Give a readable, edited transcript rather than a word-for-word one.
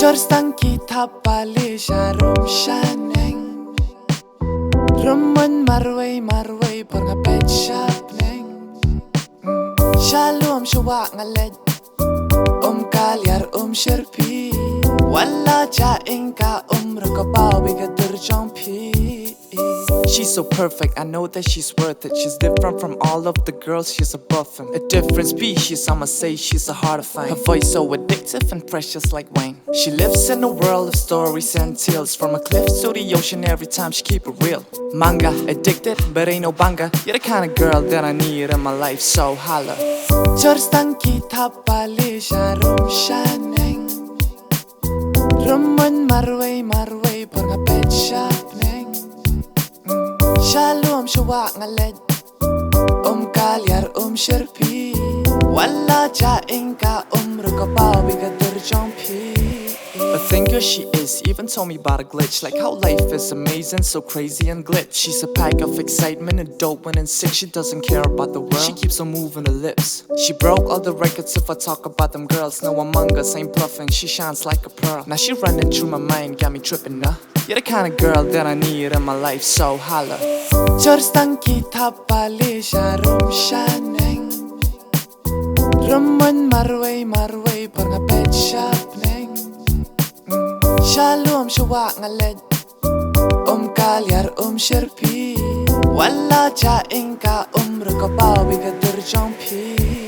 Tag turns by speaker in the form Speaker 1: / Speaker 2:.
Speaker 1: Jorstanki Thapbalieh sharum shaneng Rumman marway pornga pet shop neng Shalom shwa ngaled kalyar sherpi Walla jaing ka rukabaw biga durjampi. She's so perfect, I know that she's worth it. She's different from all of the girls, she's above them. A different species, I'ma say she's a hard to find. Her voice so addictive and precious like wine. She lives in a world of stories and tales, from a cliff to the ocean every time she keep it real. Manga, addicted, but ain't no banga. You're the kind of girl that I need in my life, so holla. Jorstanki Thapbalieh sharum shaneng Rumman marway pornga pet shop neng Shalom shwa ngaled kalyar sherpi Walla jaing ka rukabaw biga durjampi. But thank God she is, even told me about a glitch. Like how life is amazing, so crazy and glitch. She's a pack of excitement and dope when and sick. She doesn't care about the world, she keeps on moving her lips. She broke all the records if I talk about them girls. No among us ain't bluffing, she shines like a pearl. Now she running through my mind, got me tripping now. You're the kind of girl that I need in my life, so holla. Jorstanki Thapbalieh sharum shaneng Rumman marway pornga pet shop neng Shalom shwa ngaled kalyar sherpi Walla jaing ka rukabaw biga durjampi.